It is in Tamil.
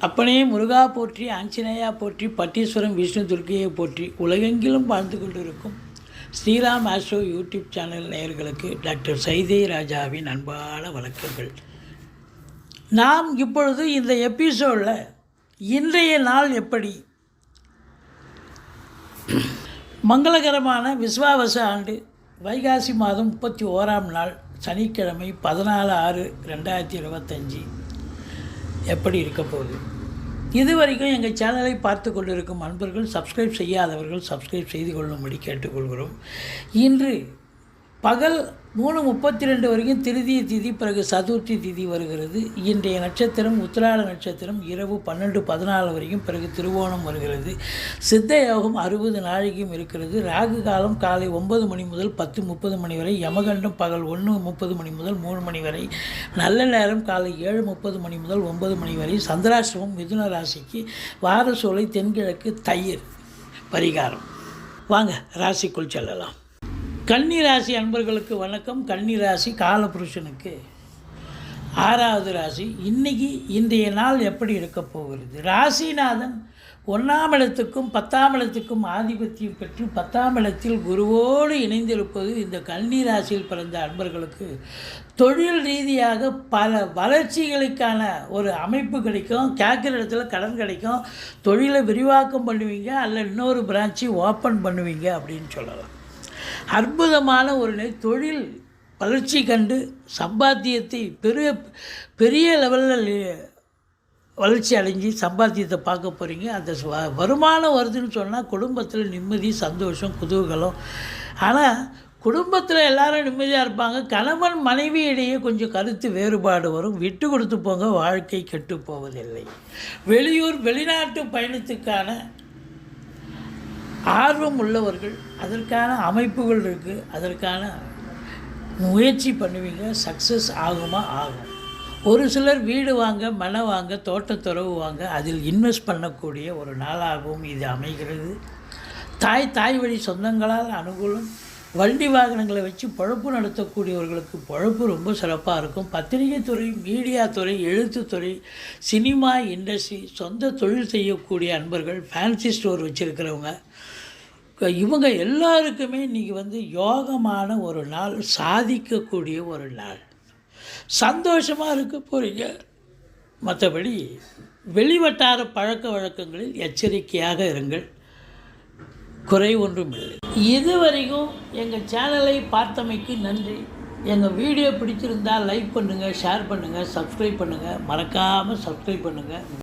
அப்பனே முருகா போற்றி, ஆஞ்சநேயா போற்றி, பட்டீஸ்வரம் விஷ்ணு துர்க்கையை போற்றி, உலகெங்கிலும் வாழ்ந்து கொண்டிருக்கும் ஸ்ரீராம் ஆஸ்ட்ரோ யூடியூப் சேனல் நேயர்களுக்கு டாக்டர் சைதை ராஜாவின் அன்பான வணக்கங்கள். நாம் இப்பொழுது இந்த எபிசோடில் இன்றைய நாள் எப்படி மங்களகரமான விஸ்வாவச ஆண்டு வைகாசி மாதம் 31ஆம் நாள் சனிக்கிழமை 14/6/2025 எப்படி இருக்க போகுது. இதுவரைக்கும் எங்கள் சேனலை பார்த்து கொண்டிருக்கும் அன்பர்கள், சப்ஸ்கிரைப் செய்யாதவர்கள் சப்ஸ்கிரைப் செய்து கொள்ளும்படி கேட்டுக்கொள்கிறோம். இன்று பகல் 3:32 வரைக்கும் திருதிய திதி, பிறகு சதுர்த்தி திதி வருகிறது. இன்றைய நட்சத்திரம் உத்திராட நட்சத்திரம், இரவு 12:14 வரைக்கும், பிறகு திருவோணம் வருகிறது. சித்த யோகம் 60 நாழிகையும் இருக்கிறது. ராகு காலம் காலை 9 மணி முதல் 10:30 மணி வரை, யமகண்டம் பகல் 1:30 மணி முதல் 3 மணி வரை, நல்ல நேரம் காலை 7:30 மணி முதல் 9 மணி வரை. சந்திராஷ்டமம் மிதுன ராசிக்கு, வாரசோலை தென்கிழக்கு, தயிர் பரிகாரம். வாங்க ராசிக்குள் செல்லலாம். கன்னி ராசி அன்பர்களுக்கு வணக்கம். கன்னி ராசி காலபுருஷனுக்கு 6வது ராசி. இன்றைய நாள் எப்படி இருக்க போகிறது? ராசிநாதன் 1ஆம் இடத்துக்கும் 10ஆம் இடத்துக்கும் ஆதிபத்தியம் பெற்று 10ஆம் இடத்தில் குருவோடு இணைந்திருப்பது இந்த கன்னி ராசியில் பிறந்த அன்பர்களுக்கு தொழில் ரீதியாக பல வளர்ச்சிகளுக்கான ஒரு அமைப்பு கிடைக்கும். கேட்குற இடத்துல கடன் கிடைக்கும். தொழிலை விரிவாக்கம் பண்ணுவீங்க, அல்ல இன்னொரு பிரான்ச்சு ஓப்பன் பண்ணுவீங்க அப்படின்னு சொல்லலாம். அற்புதமான ஒரு தொழில் வளர்ச்சி கண்டு சம்பாத்தியத்தை பெரிய லெவலில் வளர்ச்சி அடைஞ்சி சம்பாத்தியத்தை பார்க்க போகிறீங்க. அந்த வருமானம் வருதுன்னு சொன்னால் குடும்பத்தில் நிம்மதி, சந்தோஷம், குதூகலம். ஆனால் குடும்பத்தில் எல்லாரும் நிம்மதியாக இருப்பாங்க. கணவன் மனைவி இடையே கொஞ்சம் கருத்து வேறுபாடு வரும். விட்டு கொடுத்து போங்க, வாழ்க்கை கெட்டு போவதில்லை. வெளிநாட்டு பயணத்துக்கான ஆர்வம் உள்ளவர்கள், அதற்கான அமைப்புகள் இருக்குது, அதற்கான முயற்சி பண்ணுவீங்க. சக்ஸஸ் ஆகுமா? ஆகும். ஒரு சிலர் வீடு வாங்க, மனை வாங்க, தோட்டத்துறவு வாங்க, அதில் இன்வெஸ்ட் பண்ணக்கூடிய ஒரு நாளாகவும் இது அமைகிறது. தாய் வழி சொந்தங்களால் அனுகூலம். வண்டி வாகனங்களை வச்சு பொழப்பு நடத்தக்கூடியவர்களுக்கு பொழப்பு ரொம்ப சிறப்பாக இருக்கும். பத்திரிகை துறை, மீடியா துறை, எழுத்துத்துறை, சினிமா இண்டஸ்ட்ரி, சொந்த தொழில் செய்யக்கூடிய அன்பர்கள், ஃபேன்சி ஸ்டோர் வச்சுருக்கிறவங்க, இவங்க எல்லாருக்குமே இன்றைக்கி யோகமான ஒரு நாள், சாதிக்கக்கூடிய ஒரு நாள், சந்தோஷமாக இருக்க போகிறீங்க. மற்றபடி வெளிவட்டார பழக்க வழக்கங்களில் எச்சரிக்கையாக இருங்கள். குறை ஒன்றும் இல்லை. இதுவரைக்கும் எங்கள் சேனலை பார்த்தமைக்கு நன்றி. எங்கள் வீடியோ பிடிச்சிருந்தால் லைக் பண்ணுங்கள், ஷேர் பண்ணுங்கள், சப்ஸ்கிரைப் பண்ணுங்கள். மறக்காமல் சப்ஸ்கிரைப் பண்ணுங்கள்.